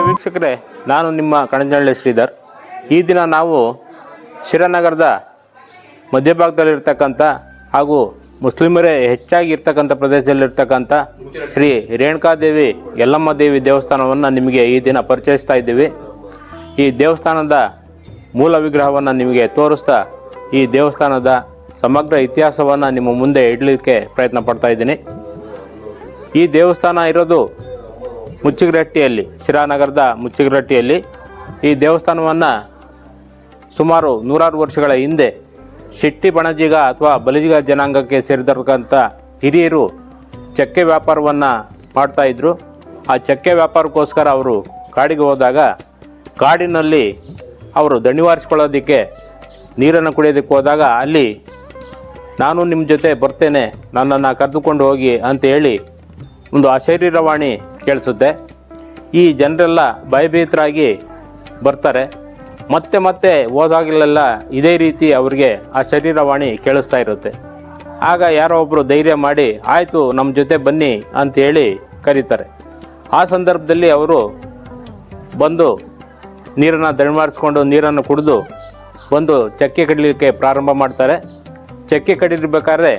ವೀಕ್ಷಕರೇ, ನಾನು ನಿಮ್ಮ ಕಣಜನಹಳ್ಳಿ ಶ್ರೀಧರ್. ಈ ದಿನ ನಾವು ಶಿರಾನಗರದ ಮಧ್ಯಭಾಗದಲ್ಲಿರ್ತಕ್ಕಂಥ ಹಾಗೂ ಮುಸ್ಲಿಮರೇ ಹೆಚ್ಚಾಗಿ ಇರ್ತಕ್ಕಂಥ ಪ್ರದೇಶದಲ್ಲಿರ್ತಕ್ಕಂಥ ಶ್ರೀ ರೇಣುಕಾದೇವಿ ಯಲ್ಲಮ್ಮ ದೇವಿ ದೇವಸ್ಥಾನವನ್ನು ನಿಮಗೆ ಈ ದಿನ ಪರಿಚಯಿಸ್ತಾ ಇದ್ದೀವಿ. ಈ ದೇವಸ್ಥಾನದ ಮೂಲ ವಿಗ್ರಹವನ್ನು ನಿಮಗೆ ತೋರಿಸ್ತಾ ಈ ದೇವಸ್ಥಾನದ ಸಮಗ್ರ ಇತಿಹಾಸವನ್ನು ನಿಮ್ಮ ಮುಂದೆ ಇಡಲಿಕ್ಕೆ ಪ್ರಯತ್ನ ಪಡ್ತಾ ಇದ್ದೀನಿ. ಈ ದೇವಸ್ಥಾನ ಇರೋದು ಮುಚ್ಚಿಗರಟ್ಟಿಯಲ್ಲಿ, ಶಿರಾನಗರದ ಮುಚ್ಚಿಗರಟ್ಟಿಯಲ್ಲಿ. ಈ ದೇವಸ್ಥಾನವನ್ನು ಸುಮಾರು 100 ವರ್ಷಗಳ ಹಿಂದೆ ಶೆಟ್ಟಿ ಬಣಜಿಗ ಅಥವಾ ಬಲಿಜಿಗ ಜನಾಂಗಕ್ಕೆ ಸೇರಿದಕ್ಕಂಥ ಹಿರಿಯರು ಚಕ್ಕೆ ವ್ಯಾಪಾರವನ್ನು ಮಾಡ್ತಾಯಿದ್ರು. ಆ ಚಕ್ಕೆ ವ್ಯಾಪಾರಕ್ಕೋಸ್ಕರ ಅವರು ಕಾಡಿಗೆ ಹೋದಾಗ ಕಾಡಿನಲ್ಲಿ ಅವರು ದಣಿವಾರಿಸ್ಕೊಳ್ಳೋದಕ್ಕೆ ನೀರನ್ನು ಕುಡಿಯೋದಕ್ಕೆ ಹೋದಾಗ ಅಲ್ಲಿ ನಾನು ನಿಮ್ಮ ಜೊತೆ ಬರ್ತೇನೆ, ನನ್ನನ್ನು ಕರೆದುಕೊಂಡು ಹೋಗಿ ಅಂತ ಹೇಳಿ ಒಂದು ಅಶರೀರವಾಣಿ ಕೇಳಿಸುತ್ತೆ. ಈ ಜನರೆಲ್ಲ ಭಯಭೀತರಾಗಿ ಬರ್ತಾರೆ. ಮತ್ತೆ ಹೋದಾಗಲೆಲ್ಲ ಇದೇ ರೀತಿ ಅವರಿಗೆ ಆ ಶರೀರವಾಣಿ ಕೇಳಿಸ್ತಾ ಇರುತ್ತೆ. ಆಗ ಯಾರೋ ಒಬ್ಬರು ಧೈರ್ಯ ಮಾಡಿ ಆಯಿತು ನಮ್ಮ ಜೊತೆ ಬನ್ನಿ ಅಂತೇಳಿ ಕರೀತಾರೆ. ಆ ಸಂದರ್ಭದಲ್ಲಿ ಅವರು ಬಂದು ನೀರನ್ನು ದಣಿವಾರಿಸ್ಕೊಂಡು ನೀರನ್ನು ಕುಡಿದು ಬಂದು ಚಕ್ಕೆ ಕಡಿಲಿಕ್ಕೆ ಪ್ರಾರಂಭ ಮಾಡ್ತಾರೆ. ಚಕ್ಕೆ ಕಡಿಲಿರ್ಬೇಕಾದ್ರೆ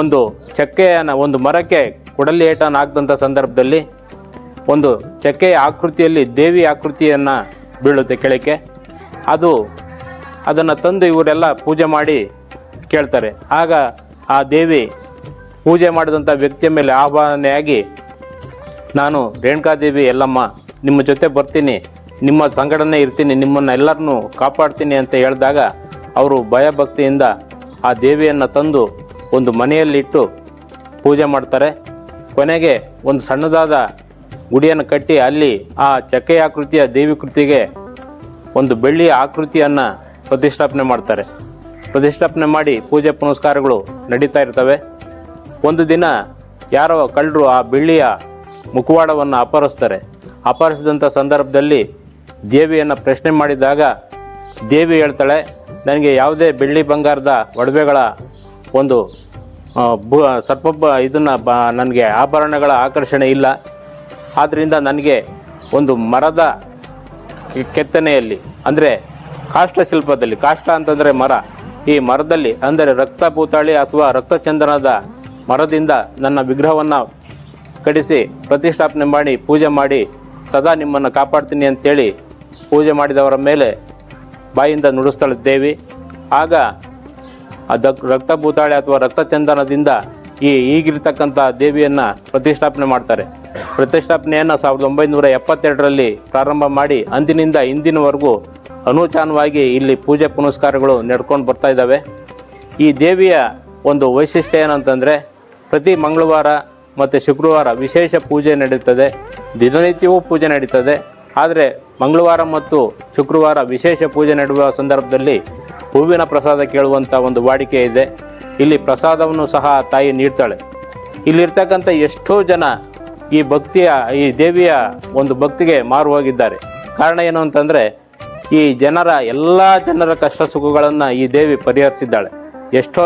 ಒಂದು ಚಕ್ಕೆಯನ್ನು ಒಂದು ಮರಕ್ಕೆ ಕೊಡಲಿ ಏಟನ್ನು ಹಾಕಿದಂಥ ಸಂದರ್ಭದಲ್ಲಿ ಒಂದು ಚಕ್ಕೆಯ ಆಕೃತಿಯಲ್ಲಿ ದೇವಿ ಆಕೃತಿಯನ್ನು ಬೀಳುತ್ತೆ ಕೆಳಕ್ಕೆ. ಅದನ್ನು ತಂದು ಇವರೆಲ್ಲ ಪೂಜೆ ಮಾಡಿ ಕೇಳ್ತಾರೆ. ಆಗ ಆ ದೇವಿ ಪೂಜೆ ಮಾಡಿದಂಥ ವ್ಯಕ್ತಿಯ ಮೇಲೆ ಆವಾಹನೆಯಾಗಿ, ನಾನು ರೇಣುಕಾದೇವಿ ಯಲ್ಲಮ್ಮ ನಿಮ್ಮ ಜೊತೆ ಬರ್ತೀನಿ, ನಿಮ್ಮ ಸಂಗಡನೆ ಇರ್ತೀನಿ, ನಿಮ್ಮನ್ನೆಲ್ಲರನ್ನೂ ಕಾಪಾಡ್ತೀನಿ ಅಂತ ಹೇಳಿದಾಗ ಅವರು ಭಯಭಕ್ತಿಯಿಂದ ಆ ದೇವಿಯನ್ನು ತಂದು ಒಂದು ಮನೆಯಲ್ಲಿಟ್ಟು ಪೂಜೆ ಮಾಡ್ತಾರೆ. ಕೊನೆಗೆ ಒಂದು ಸಣ್ಣದಾದ ಗುಡಿಯನ್ನು ಕಟ್ಟಿ ಅಲ್ಲಿ ಆ ಚಕ್ಕೆಯ ಆಕೃತಿಯ ದೇವಿ ಕೃತಿಗೆ ಒಂದು ಬೆಳ್ಳಿಯ ಆಕೃತಿಯನ್ನು ಪ್ರತಿಷ್ಠಾಪನೆ ಮಾಡ್ತಾರೆ. ಪ್ರತಿಷ್ಠಾಪನೆ ಮಾಡಿ ಪೂಜೆ ಪುನಸ್ಕಾರಗಳು ನಡೀತಾ ಇರ್ತವೆ. ಒಂದು ದಿನ ಯಾರೋ ಕಳ್ಳರು ಆ ಬೆಳ್ಳಿಯ ಮುಖವಾಡವನ್ನು ಅಪಹರಿಸ್ತಾರೆ. ಅಪಹರಿಸಿದಂಥ ಸಂದರ್ಭದಲ್ಲಿ ದೇವಿಯನ್ನು ಪ್ರಶ್ನೆ ಮಾಡಿದಾಗ ದೇವಿ ಹೇಳ್ತಾಳೆ, ನನಗೆ ಯಾವುದೇ ಬೆಳ್ಳಿ ಬಂಗಾರದ ಒಡವೆಗಳ ಒಂದು ನನಗೆ ಆಭರಣಗಳ ಆಕರ್ಷಣೆ ಇಲ್ಲ. ಆದ್ದರಿಂದ ನನಗೆ ಒಂದು ಮರದ ಕೆತ್ತನೆಯಲ್ಲಿ, ಅಂದರೆ ಕಾಷ್ಟ ಶಿಲ್ಪದಲ್ಲಿ, ಕಾಷ್ಟ ಅಂತಂದರೆ ಮರ, ಈ ಮರದಲ್ಲಿ ಅಂದರೆ ರಕ್ತಭೂತಾಳಿ ಅಥವಾ ರಕ್ತಚಂದನದ ಮರದಿಂದ ನನ್ನ ವಿಗ್ರಹವನ್ನು ಕಡಿಸಿ ಪ್ರತಿಷ್ಠಾಪನೆ ಮಾಡಿ ಪೂಜೆ ಮಾಡಿ ಸದಾ ನಿಮ್ಮನ್ನು ಕಾಪಾಡ್ತೀನಿ ಅಂತೇಳಿ ಪೂಜೆ ಮಾಡಿದವರ ಮೇಲೆ ಬಾಯಿಂದ ನುಡಿಸ್ತಾಳೆ ದೇವಿ. ಆಗ ರಕ್ತಭೂತಾಳಿ ಅಥವಾ ರಕ್ತಚಂದನದಿಂದ ಈಗಿರ್ತಕ್ಕಂಥ ದೇವಿಯನ್ನು ಪ್ರತಿಷ್ಠಾಪನೆ ಮಾಡ್ತಾರೆ. ಪ್ರತಿಷ್ಠಾಪನೆಯನ್ನು 1972ರಲ್ಲಿ ಪ್ರಾರಂಭ ಮಾಡಿ ಅಂದಿನಿಂದ ಇಂದಿನವರೆಗೂ ಅನೂಚಾನವಾಗಿ ಇಲ್ಲಿ ಪೂಜೆ ಪುನಸ್ಕಾರಗಳು ನಡ್ಕೊಂಡು ಬರ್ತಾ ಇದ್ದಾವೆ. ಈ ದೇವಿಯ ಒಂದು ವೈಶಿಷ್ಟ್ಯ ಏನಂತಂದರೆ, ಪ್ರತಿ ಮಂಗಳವಾರ ಮತ್ತು ಶುಕ್ರವಾರ ವಿಶೇಷ ಪೂಜೆ ನಡೀತದೆ, ದಿನನಿತ್ಯವೂ ಪೂಜೆ ನಡೀತದೆ. ಆದರೆ ಮಂಗಳವಾರ ಮತ್ತು ಶುಕ್ರವಾರ ವಿಶೇಷ ಪೂಜೆ ನಡೆಯುವ ಸಂದರ್ಭದಲ್ಲಿ ಹೂವಿನ ಪ್ರಸಾದ ಕೇಳುವಂಥ ಒಂದು ವಾಡಿಕೆ ಇದೆ. ಇಲ್ಲಿ ಪ್ರಸಾದವನ್ನು ಸಹ ತಾಯಿ ನೀಡ್ತಾಳೆ. ಇಲ್ಲಿರ್ತಕ್ಕಂಥ ಎಷ್ಟೋ ಜನ ಈ ದೇವಿಯ ಒಂದು ಭಕ್ತಿಗೆ ಮಾರು ಹೋಗಿದ್ದಾರೆ. ಕಾರಣ ಏನು ಅಂತಂದರೆ, ಈ ಎಲ್ಲ ಜನರ ಕಷ್ಟ ಸುಖಗಳನ್ನು ಈ ದೇವಿ ಪರಿಹರಿಸಿದ್ದಾಳೆ. ಎಷ್ಟೋ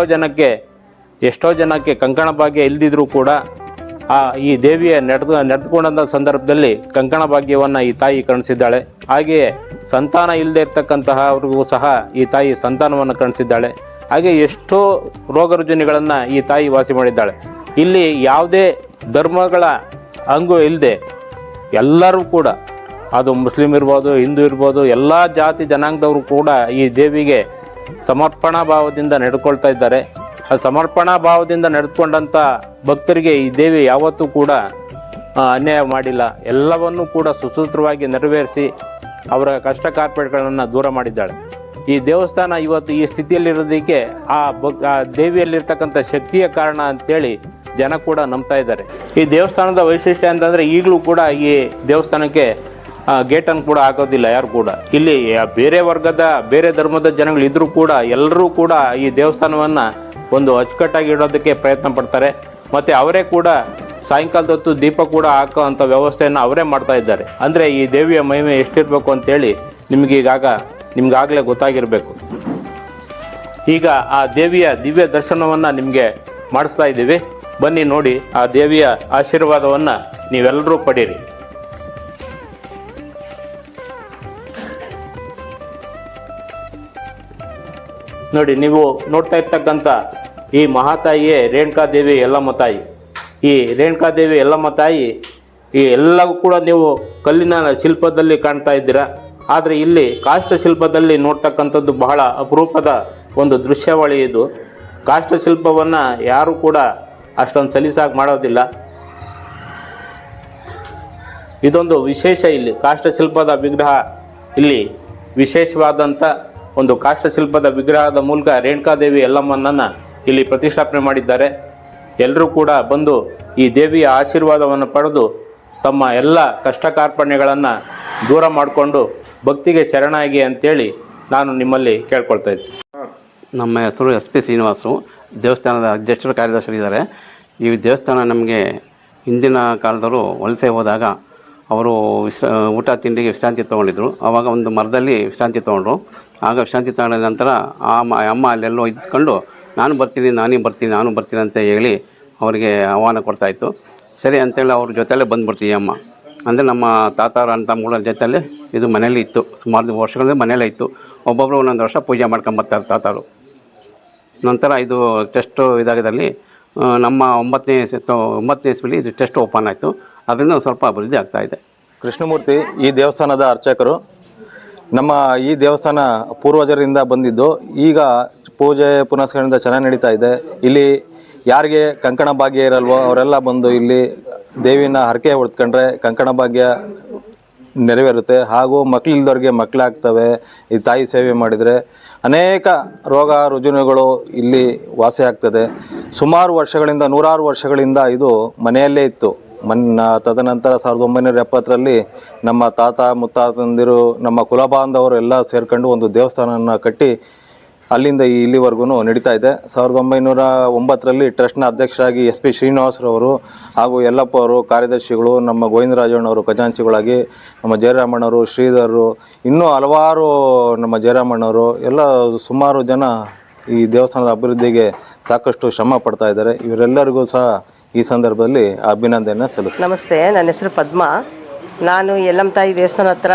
ಜನಕ್ಕೆ ಕಂಕಣ ಭಾಗ್ಯ ಇಲ್ದಿದ್ರೂ ಕೂಡ ಈ ದೇವಿಯ ನಡೆದುಕೊಂಡಂಥ ಸಂದರ್ಭದಲ್ಲಿ ಕಂಕಣ ಭಾಗ್ಯವನ್ನು ಈ ತಾಯಿ ಕರುಣಿಸಿದ್ದಾಳೆ. ಹಾಗೆಯೇ ಸಂತಾನ ಇಲ್ಲದೆ ಇರ್ತಕ್ಕಂತಹವ್ರಿಗೂ ಸಹ ಈ ತಾಯಿ ಸಂತಾನವನ್ನು ಕರುಣಿಸಿದ್ದಾಳೆ. ಹಾಗೆ ಎಷ್ಟೋ ರೋಗ ರುಜಿನಗಳನ್ನು ಈ ತಾಯಿ ವಾಸಿ ಮಾಡಿದ್ದಾಳೆ. ಇಲ್ಲಿ ಯಾವುದೇ ಧರ್ಮಗಳ ಹಂಗು ಇಲ್ಲದೆ ಎಲ್ಲರೂ ಕೂಡ, ಅದು ಮುಸ್ಲಿಂ ಇರ್ಬೋದು, ಹಿಂದೂ ಇರ್ಬೋದು, ಎಲ್ಲ ಜಾತಿ ಜನಾಂಗದವರು ಕೂಡ ಈ ದೇವಿಗೆ ಸಮರ್ಪಣಾ ಭಾವದಿಂದ ನಡೆದುಕೊಳ್ತಾ ಇದ್ದಾರೆ. ಆ ಸಮರ್ಪಣಾ ಭಾವದಿಂದ ನಡೆದುಕೊಂಡಂಥ ಭಕ್ತರಿಗೆ ಈ ದೇವಿ ಯಾವತ್ತೂ ಕೂಡ ಅನ್ಯಾಯ ಮಾಡಿಲ್ಲ. ಎಲ್ಲವನ್ನೂ ಕೂಡ ಸುಸೂತ್ರವಾಗಿ ನೆರವೇರಿಸಿ ಅವರ ಕಷ್ಟ ಕಾರ್ಪೆಟ್ಗಳನ್ನು ದೂರ ಮಾಡಿದ್ದಾಳೆ. ಈ ದೇವಸ್ಥಾನ ಇವತ್ತು ಈ ಸ್ಥಿತಿಯಲ್ಲಿರೋದಕ್ಕೆ ಆ ದೇವಿಯಲ್ಲಿರ್ತಕ್ಕಂಥ ಶಕ್ತಿಯ ಕಾರಣ ಅಂತೇಳಿ ಜನ ಕೂಡ ನಂಬ್ತಾ ಇದ್ದಾರೆ. ಈ ದೇವಸ್ಥಾನದ ವೈಶಿಷ್ಟ್ಯ ಅಂತಂದರೆ, ಈಗಲೂ ಕೂಡ ಈ ದೇವಸ್ಥಾನಕ್ಕೆ ಗೇಟನ್ನು ಕೂಡ ಹಾಕೋದಿಲ್ಲ ಯಾರು ಕೂಡ. ಇಲ್ಲಿ ಬೇರೆ ವರ್ಗದ ಬೇರೆ ಧರ್ಮದ ಜನಗಳಿದ್ರೂ ಕೂಡ ಎಲ್ಲರೂ ಕೂಡ ಈ ದೇವಸ್ಥಾನವನ್ನು ಒಂದು ಅಚ್ಚುಕಟ್ಟಾಗಿ ಇಡೋದಕ್ಕೆ ಪ್ರಯತ್ನ ಪಡ್ತಾರೆ. ಮತ್ತು ಅವರೇ ಕೂಡ ಸಾಯಂಕಾಲದ ಹೊತ್ತು ದೀಪ ಕೂಡ ಹಾಕೋ ಅಂಥ ವ್ಯವಸ್ಥೆಯನ್ನು ಅವರೇ ಮಾಡ್ತಾ ಇದ್ದಾರೆ. ಅಂದರೆ ಈ ದೇವಿಯ ಮಹಿಮೆ ಎಷ್ಟಿರಬೇಕು ಅಂತೇಳಿ ನಿಮಗಾಗಲೇ ಗೊತ್ತಾಗಿರಬೇಕು. ಈಗ ಆ ದೇವಿಯ ದಿವ್ಯ ದರ್ಶನವನ್ನು ನಿಮಗೆ ಮಾಡಿಸ್ತಾ ಇದ್ದೀವಿ. ಬನ್ನಿ ನೋಡಿ, ಆ ದೇವಿಯ ಆಶೀರ್ವಾದವನ್ನು ನೀವೆಲ್ಲರೂ ಪಡೀರಿ. ನೋಡಿ, ನೀವು ನೋಡ್ತಾ ಇರ್ತಕ್ಕಂಥ ಈ ಮಹಾತಾಯಿಯೇ ರೇಣುಕಾದೇವಿ ಯಲ್ಲಮ್ಮ ತಾಯಿ. ಈ ರೇಣುಕಾದೇವಿ ಯಲ್ಲಮ್ಮ ತಾಯಿ ಈ ಎಲ್ಲವೂ ಕೂಡ ನೀವು ಕಲ್ಲಿನ ಶಿಲ್ಪದಲ್ಲಿ ಕಾಣ್ತಾ ಇದ್ದೀರಾ. ಆದರೆ ಇಲ್ಲಿ ಕಾಷ್ಟ ಶಿಲ್ಪದಲ್ಲಿ ನೋಡ್ತಕ್ಕಂಥದ್ದು ಬಹಳ ಅಪರೂಪದ ಒಂದು ದೃಶ್ಯಾವಳಿ. ಇದು ಕಾಷ್ಟ ಶಿಲ್ಪವನ್ನು ಯಾರೂ ಕೂಡ ಅಷ್ಟೊಂದು ಸಲೀಸಾಗಿ ಮಾಡೋದಿಲ್ಲ. ಇದೊಂದು ವಿಶೇಷ. ಇಲ್ಲಿ ಕಾಷ್ಟಶಿಲ್ಪದ ವಿಗ್ರಹ, ಇಲ್ಲಿ ವಿಶೇಷವಾದಂಥ ಒಂದು ಕಾಷ್ಟಶಿಲ್ಪದ ವಿಗ್ರಹದ ಮೂಲಕ ರೇಣುಕಾದೇವಿ ಯಲ್ಲಮ್ಮನನ್ನು ಇಲ್ಲಿ ಪ್ರತಿಷ್ಠಾಪನೆ ಮಾಡಿದ್ದಾರೆ. ಎಲ್ಲರೂ ಕೂಡ ಬಂದು ಈ ದೇವಿಯ ಆಶೀರ್ವಾದವನ್ನು ಪಡೆದು ತಮ್ಮ ಎಲ್ಲ ಕಷ್ಟ ಕಾರ್ಪಣ್ಯಗಳನ್ನು ದೂರ ಮಾಡಿಕೊಂಡು ಭಕ್ತಿಗೆ ಶರಣಾಗಿ ಅಂತೇಳಿ ನಾನು ನಿಮ್ಮಲ್ಲಿ ಕೇಳ್ಕೊಳ್ತಾ ಇದ್ದೆ. ನಮ್ಮ ಹೆಸರು SP ಶ್ರೀನಿವಾಸು, ದೇವಸ್ಥಾನದ ಅಧ್ಯಕ್ಷರು ಕಾರ್ಯದರ್ಶಿದ್ದಾರೆ. ಈ ದೇವಸ್ಥಾನ ನಮಗೆ ಹಿಂದಿನ ಕಾಲದವರು ವಲಸೆ ಹೋದಾಗ ಅವರು ಊಟ ತಿಂಡಿಗೆ ವಿಶ್ರಾಂತಿ ತೊಗೊಂಡಿದ್ರು. ಆವಾಗ ಒಂದು ಮರದಲ್ಲಿ ವಿಶ್ರಾಂತಿ ತೊಗೊಂಡ್ರು. ಆಗ ವಿಶ್ರಾಂತಿ ತಗೊಂಡ ನಂತರ ಅಮ್ಮ ಅಲ್ಲೆಲ್ಲೋ ಇದ್ಕೊಂಡು ನಾನು ಬರ್ತೀನಿ ಅಂತ ಹೇಳಿ ಅವರಿಗೆ ಆಹ್ವಾನ ಕೊಡ್ತಾಯಿತ್ತು. ಸರಿ ಅಂತೇಳಿ ಅವ್ರ ಜೊತೆಯಲ್ಲೇ ಬಂದುಬಿಡ್ತೀವಿ ಅಮ್ಮ. ಅಂದರೆ ನಮ್ಮ ತಾತಾರ ಅಂತ ಮೂಲ ಜೊತೆಯಲ್ಲೇ ಇದು ಮನೇಲಿ ಇತ್ತು. ಸುಮಾರು ವರ್ಷಗಳಿಂದ ಮನೇಲೇ ಇತ್ತು. ಒಬ್ಬೊಬ್ಬರು ಒಂದೊಂದು ವರ್ಷ ಪೂಜೆ ಮಾಡ್ಕೊಂಬರ್ತಾರೆ ತಾತಾರು. ನಂತರ ಇದು ಟೆಸ್ಟು ಇದಾಗದಲ್ಲಿ ನಮ್ಮ 9ನೇ ಇಸ್ವಿಲಿ ಇದು ಟೆಸ್ಟ್ ಓಪನ್ ಆಯಿತು. ಅದರಿಂದ ಸ್ವಲ್ಪ ಅಭಿವೃದ್ಧಿ ಆಗ್ತಾಯಿದೆ. ಕೃಷ್ಣಮೂರ್ತಿ ಈ ದೇವಸ್ಥಾನದ ಅರ್ಚಕರು. ನಮ್ಮ ಈ ದೇವಸ್ಥಾನ ಪೂರ್ವಜರಿಂದ ಬಂದಿದ್ದು. ಈಗ ಪೂಜೆ ಪುನಸ್ಕರಣೆಯಿಂದ ಚೆನ್ನಾಗಿ ನಡೀತಾ ಇದೆ. ಇಲ್ಲಿ ಯಾರಿಗೆ ಕಂಕಣ ಭಾಗ್ಯ ಇರಲ್ವೋ ಅವರೆಲ್ಲ ಬಂದು ಇಲ್ಲಿ ದೇವಿನ ಹರಕೆ ಹೊಡ್ಕೊಂಡ್ರೆ ಕಂಕಣ ಭಾಗ್ಯ ನೆರವೇರುತ್ತೆ. ಹಾಗೂ ಮಕ್ಕಳಿಲ್ದವ್ರಿಗೆ ಮಕ್ಕಳಾಗ್ತವೆ ಈ ತಾಯಿ ಸೇವೆ ಮಾಡಿದರೆ. ಅನೇಕ ರೋಗ ರುಜಿನಗಳು ಇಲ್ಲಿ ವಾಸಿ ಆಗ್ತದೆ. ಸುಮಾರು ವರ್ಷಗಳಿಂದ, ನೂರಾರು ವರ್ಷಗಳಿಂದ ಇದು ಮನೆಯಲ್ಲೇ ಇತ್ತು. ತದನಂತರ 1970ರಲ್ಲಿ ನಮ್ಮ ತಾತ ಮುತ್ತಾತಂದಿರು, ನಮ್ಮ ಕುಲಬಾಂಧವರು ಎಲ್ಲ ಸೇರ್ಕೊಂಡು ಒಂದು ದೇವಸ್ಥಾನವನ್ನು ಕಟ್ಟಿ ಅಲ್ಲಿಂದ ಇಲ್ಲಿವರೆಗೂ ನಡೀತಾ ಇದೆ. 1909ರಲ್ಲಿ ಟ್ರಸ್ಟ್ನ ಅಧ್ಯಕ್ಷರಾಗಿ SP ಶ್ರೀನಿವಾಸರವರು ಹಾಗೂ ಯಲ್ಲಪ್ಪ ಅವರು ಕಾರ್ಯದರ್ಶಿಗಳು, ನಮ್ಮ ಗೋವಿಂದರಾಜಣ್ಣವರು ಖಜಾಂಚಿಗಳಾಗಿ, ನಮ್ಮ ಜಯರಾಮಣ್ಣವರು, ಶ್ರೀಧರರು, ಇನ್ನೂ ಹಲವಾರು ನಮ್ಮ ಜಯರಾಮಣ್ಣವರು ಎಲ್ಲ ಸುಮಾರು ಜನ ಈ ದೇವಸ್ಥಾನದ ಅಭಿವೃದ್ಧಿಗೆ ಸಾಕಷ್ಟು ಶ್ರಮ ಪಡ್ತಾ ಇದ್ದಾರೆ. ಇವರೆಲ್ಲರಿಗೂ ಸಹ ಈ ಸಂದರ್ಭದಲ್ಲಿ ಅಭಿನಂದನೆ ಸಲ್ಲಿಸ್ತೀನಿ. ನಮಸ್ತೆ, ನನ್ನ ಹೆಸರು ಪದ್ಮ. ನಾನು ಯಲ್ಲಮ್ಮ ತಾಯಿ ದೇವಸ್ಥಾನ ಹತ್ರ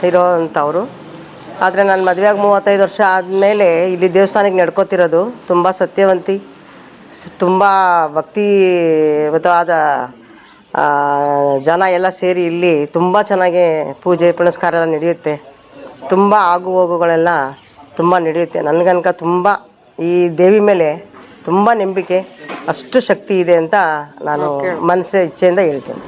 ಇರೋವಂಥವ್ರು. ಆದರೆ ನಾನು ಮದುವೆಯಾಗಿ 35 ವರ್ಷ ಆದಮೇಲೆ ಇಲ್ಲಿ ದೇವಸ್ಥಾನಕ್ಕೆ ನಡ್ಕೋತಿರೋದು. ತುಂಬ ಸತ್ಯವಂತಿ, ತುಂಬ ಭಕ್ತಿಯುತವಾದ ಜನ ಎಲ್ಲ ಸೇರಿ ಇಲ್ಲಿ ತುಂಬ ಚೆನ್ನಾಗಿ ಪೂಜೆ ಪುನಸ್ಕಾರ ಎಲ್ಲ ನಡೆಯುತ್ತೆ. ತುಂಬ ಆಗು ಹೋಗುಗಳೆಲ್ಲ ತುಂಬ ನಡೆಯುತ್ತೆ. ನನಗನ್ಕ ತುಂಬ ಈ ದೇವಿ ಮೇಲೆ ತುಂಬ ನಂಬಿಕೆ, ಅಷ್ಟು ಶಕ್ತಿ ಇದೆ ಅಂತ ನಾನು ಮನಸ್ಸು ಇಚ್ಛೆಯಿಂದ ಹೇಳ್ತೇನೆ.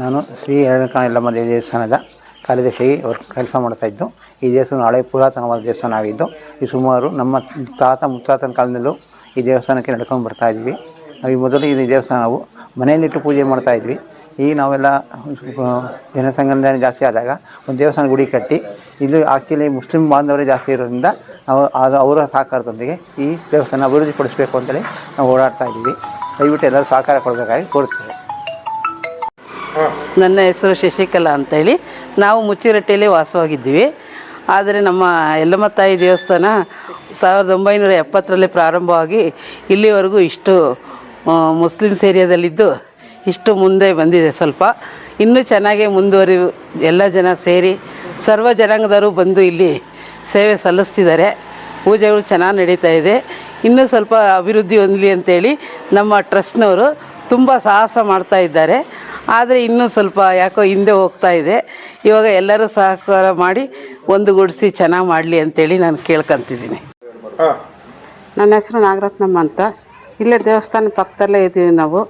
ನಾನು ಶ್ರೀ ರೇಣುಕಾ ಯಲ್ಲಮ್ಮ ದೇವಸ್ಥಾನದ ಕಾರ್ಯದರ್ಶಿಯಾಗಿ ಕೆಲಸ ಮಾಡ್ತಾಯಿದ್ದು. ಈ ದೇವಸ್ಥಾನ ಹಳೆ ಪುರಾತನವಾದ ದೇವಸ್ಥಾನ ಆಗಿದ್ದು, ಈ ಸುಮಾರು ನಮ್ಮ ತಾತ ಮುತ್ತಾತನ ಕಾಲದಲ್ಲೂ ಈ ದೇವಸ್ಥಾನಕ್ಕೆ ನಡ್ಕೊಂಡು ಬರ್ತಾಯಿದ್ವಿ. ಈ ಮೊದಲು ಈ ದೇವಸ್ಥಾನವು ಮನೆಯಲ್ಲಿಟ್ಟು ಪೂಜೆ ಮಾಡ್ತಾಯಿದ್ವಿ. ಈಗ ನಾವೆಲ್ಲ ಜನಸಂಖ್ಯೆ ಜಾಸ್ತಿ ಆದಾಗ ಒಂದು ದೇವಸ್ಥಾನ ಗುಡಿ ಕಟ್ಟಿ, ಇದು ಆ್ಯಕ್ಚುಲಿ ಮುಸ್ಲಿಂ ಬಾಂಧವರೇ ಜಾಸ್ತಿ ಇರೋದ್ರಿಂದ ನಾವು ಅವರ ಸಹಕಾರದೊಂದಿಗೆ ಈ ದೇವಸ್ಥಾನ ಅಭಿವೃದ್ಧಿಪಡಿಸಬೇಕು ಅಂತೇಳಿ ನಾವು ಓಡಾಡ್ತಾ ಇದ್ದೀವಿ. ದಯವಿಟ್ಟು ಎಲ್ಲರೂ ಸಹಕಾರ ಕೊಡಬೇಕಾಗಿ ಕೋರುತ್ತೇವೆ. ನನ್ನ ಹೆಸರು ಶಶಿಕಲಾ ಅಂತೇಳಿ. ನಾವು ಮುಚ್ಚಿರಟ್ಟಿಯಲ್ಲಿ ವಾಸವಾಗಿದ್ದೀವಿ. ಆದರೆ ನಮ್ಮ ಯಲ್ಲಮ್ಮ ತಾಯಿ ದೇವಸ್ಥಾನ 1970ರಲ್ಲಿ ಪ್ರಾರಂಭವಾಗಿ ಇಲ್ಲಿವರೆಗೂ ಇಷ್ಟು ಮುಸ್ಲಿಮ್ಸ್ ಏರಿಯಾದಲ್ಲಿದ್ದು ಇಷ್ಟು ಮುಂದೆ ಬಂದಿದೆ. ಸ್ವಲ್ಪ ಇನ್ನೂ ಚೆನ್ನಾಗೇ ಮುಂದುವರಿ ಎಲ್ಲ ಜನ ಸೇರಿ ಸರ್ವ ಜನಾಂಗದವರು ಬಂದು ಇಲ್ಲಿ ಸೇವೆ ಸಲ್ಲಿಸ್ತಿದ್ದಾರೆ. ಪೂಜೆಗಳು ಚೆನ್ನಾಗಿ ನಡೀತಾ ಇದೆ. ಇನ್ನೂ ಸ್ವಲ್ಪ ಅಭಿವೃದ್ಧಿ ಹೊಂದಲಿ ಅಂತೇಳಿ ನಮ್ಮ ಟ್ರಸ್ಟ್ನವರು ತುಂಬ ಸಾಹಸ ಮಾಡ್ತಾ ಇದ್ದಾರೆ. ಆದರೆ ಇನ್ನೂ ಸ್ವಲ್ಪ ಯಾಕೋ ಹಿಂದೆ ಹೋಗ್ತಾ ಇದೆ. ಇವಾಗ ಎಲ್ಲರೂ ಸಹಕಾರ ಮಾಡಿ ಒಂದುಗೂಡಿಸಿ ಚೆನ್ನಾಗಿ ಮಾಡಲಿ ಅಂತೇಳಿ ನಾನು ಕೇಳ್ಕೊತಿದ್ದೀನಿ. ನನ್ನ ಹೆಸರು ನಾಗರತ್ನಮ್ಮ ಅಂತ. ಇಲ್ಲೇ ದೇವಸ್ಥಾನ ಪಕ್ಕದಲ್ಲೇ ಇದ್ದೀವಿ ನಾವು.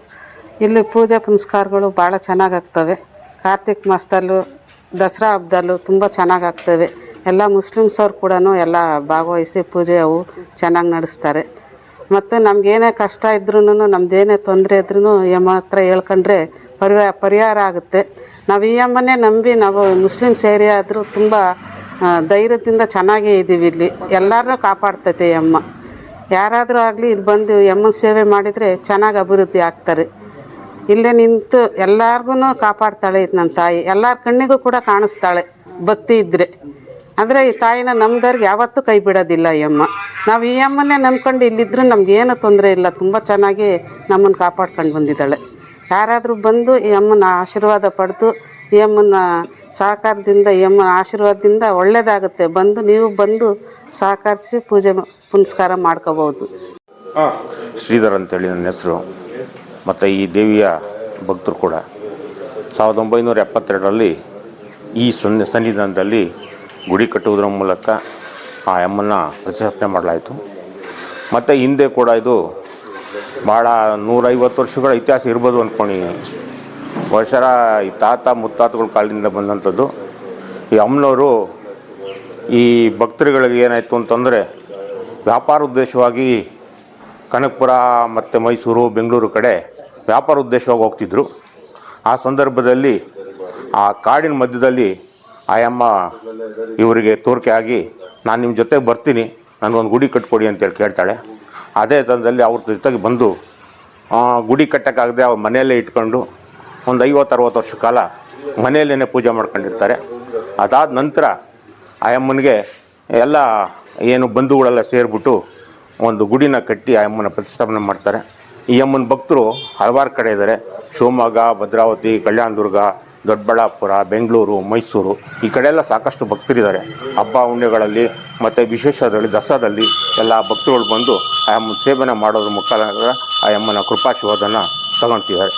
ಇಲ್ಲಿ ಪೂಜೆ ಪುನಸ್ಕಾರಗಳು ಭಾಳ ಚೆನ್ನಾಗಾಗ್ತವೆ. ಕಾರ್ತಿಕ್ ಮಾಸದಲ್ಲೂ ದಸರಾ ಹಬ್ಬದಲ್ಲೂ ತುಂಬ ಚೆನ್ನಾಗಾಗ್ತವೆ. ಎಲ್ಲ ಮುಸ್ಲಿಮ್ಸವ್ರು ಕೂಡ ಎಲ್ಲ ಭಾಗವಹಿಸಿ ಪೂಜೆ ಅವು ಚೆನ್ನಾಗಿ ನಡೆಸ್ತಾರೆ. ಮತ್ತು ನಮಗೇನೇ ಕಷ್ಟ ಇದ್ರೂ, ನಮ್ಮದೇನೇ ತೊಂದರೆ ಇದ್ರೂ ಯಮ್ಮ ಹತ್ರ ಹೇಳ್ಕೊಂಡ್ರೆ ಪರಿಹಾರ ಆಗುತ್ತೆ. ನಾವು ಈ ಅಮ್ಮನೇ ನಂಬಿ ನಾವು ಮುಸ್ಲಿಮ್ಸ್ ಏರಿಯಾ ಆದರೂ ತುಂಬ ಧೈರ್ಯದಿಂದ ಚೆನ್ನಾಗೇ ಇದ್ದೀವಿ. ಇಲ್ಲಿ ಎಲ್ಲರನ್ನೂ ಕಾಪಾಡ್ತೈತೆ ಅಮ್ಮ. ಯಾರಾದರೂ ಆಗಲಿ ಇಲ್ಲಿ ಬಂದು ಅಮ್ಮನ ಸೇವೆ ಮಾಡಿದರೆ ಚೆನ್ನಾಗಿ ಅಭಿವೃದ್ಧಿ ಆಗ್ತಾರೆ. ಇಲ್ಲೇ ನಿಂತು ಎಲ್ಲರಿಗೂ ಕಾಪಾಡ್ತಾಳೆ ನನ್ನ ತಾಯಿ. ಎಲ್ಲರ ಕಣ್ಣಿಗೂ ಕೂಡ ಕಾಣಿಸ್ತಾಳೆ ಭಕ್ತಿ ಇದ್ದರೆ. ಅಂದರೆ ಈ ತಾಯಿನ ನಮ್ದವ್ರಿಗೆ ಯಾವತ್ತೂ ಕೈ ಬಿಡೋದಿಲ್ಲ ಈ ಅಮ್ಮ. ನಾವು ಈ ಅಮ್ಮನ್ನೇ ನಂಬ್ಕೊಂಡು ಇಲ್ಲಿದ್ರೂ ನಮಗೇನು ತೊಂದರೆ ಇಲ್ಲ. ತುಂಬ ಚೆನ್ನಾಗಿ ನಮ್ಮನ್ನು ಕಾಪಾಡ್ಕೊಂಡು ಬಂದಿದ್ದಾಳೆ. ಯಾರಾದರೂ ಬಂದು ಈ ಅಮ್ಮನ ಆಶೀರ್ವಾದ ಪಡೆದು ಈ ಅಮ್ಮನ ಸಹಕಾರದಿಂದ ಯಮ್ಮನ ಆಶೀರ್ವಾದದಿಂದ ಒಳ್ಳೆಯದಾಗುತ್ತೆ. ನೀವು ಬಂದು ಸಹಕರಿಸಿ ಪೂಜೆ ಪುನಸ್ಕಾರ ಮಾಡ್ಕೋಬೋದು. ಶ್ರೀಧರ್ ಅಂತೇಳಿ ನನ್ನ ಹೆಸರು. ಮತ್ತು ಈ ದೇವಿಯ ಭಕ್ತರು ಕೂಡ 1972ರಲ್ಲಿ ಈ ಸನ್ನಿಧಾನದಲ್ಲಿ ಗುಡಿ ಕಟ್ಟುವುದರ ಮೂಲಕ ಆ ಅಮ್ಮನ ಪ್ರತಿಷ್ಠಾಪನೆ ಮಾಡಲಾಯಿತು. ಮತ್ತು ಹಿಂದೆ ಕೂಡ ಇದು ಭಾಳ 150 ವರ್ಷಗಳ ಇತಿಹಾಸ ಇರ್ಬೋದು ಅಂದ್ಕೊಂಡಿದ್ದೀನಿ. ವರ್ಷರ ಈ ತಾತ ಮುತ್ತಾತಗಳ ಕಾಲದಿಂದ ಬಂದಂಥದ್ದು. ಈ ಅಮ್ಮನವರು ಈ ಭಕ್ತರುಗಳಿಗೆ ಏನಾಯಿತು ಅಂತಂದರೆ ವ್ಯಾಪಾರ ಉದ್ದೇಶವಾಗಿ ಕನಕಪುರ ಮತ್ತು ಮೈಸೂರು ಬೆಂಗಳೂರು ಕಡೆ ವ್ಯಾಪಾರ ಉದ್ದೇಶವಾಗಿ ಹೋಗ್ತಿದ್ರು. ಆ ಸಂದರ್ಭದಲ್ಲಿ ಆ ಕಾಡಿನ ಮಧ್ಯದಲ್ಲಿ ಆಯಮ್ಮ ಇವರಿಗೆ ತೋರಿಕೆ ಆಗಿ ನಾನು ನಿಮ್ಮ ಜೊತೆ ಬರ್ತೀನಿ, ನನಗೊಂದು ಗುಡಿ ಕಟ್ಕೊಡಿ ಅಂತೇಳಿ ಕೇಳ್ತಾಳೆ. ಅದೇ ತಂದಲ್ಲಿ ಅವ್ರ ಜೊತೆಗೆ ಬಂದು ಗುಡಿ ಕಟ್ಟೋಕ್ಕಾಗದೆ ಅವ್ರ ಮನೆಯಲ್ಲೇ ಇಟ್ಕೊಂಡು ಒಂದು 50-60 ವರ್ಷ ಕಾಲ ಮನೆಯಲ್ಲೇ ಪೂಜೆ ಮಾಡ್ಕೊಂಡಿರ್ತಾರೆ. ಅದಾದ ನಂತರ ಆಯಮ್ಮನಿಗೆ ಎಲ್ಲ ಏನು ಬಂಧುಗಳೆಲ್ಲ ಸೇರಿಬಿಟ್ಟು ಒಂದು ಗುಡಿನ ಕಟ್ಟಿ ಆಯಮ್ಮನ ಪ್ರತಿಷ್ಠಾಪನೆ ಮಾಡ್ತಾರೆ. ಈ ಅಮ್ಮನ ಭಕ್ತರು ಹಲವಾರು ಕಡೆ ಇದ್ದಾರೆ. ಶಿವಮೊಗ್ಗ, ಭದ್ರಾವತಿ, ಕಲ್ಯಾಣದುರ್ಗ, ದೊಡ್ಡಬಳ್ಳಾಪುರ, ಬೆಂಗಳೂರು, ಮೈಸೂರು ಈ ಕಡೆ ಎಲ್ಲ ಸಾಕಷ್ಟು ಭಕ್ತರಿದ್ದಾರೆ. ಹಬ್ಬ ಹುಣ್ಣಿಮೆಗಳಲ್ಲಿ ಮತ್ತು ವಿಶೇಷದಲ್ಲಿ ದಸರಾದಲ್ಲಿ ಎಲ್ಲ ಭಕ್ತರುಗಳು ಬಂದು ಆ ಅಮ್ಮನ ಸೇವನೆ ಮಾಡೋದ್ರ ಮುಖಾಂತರ ಆ ಅಮ್ಮನ ಕೃಪಾಶೀರ್ವಾದನ ತಗೊಳ್ತಿದ್ದಾರೆ.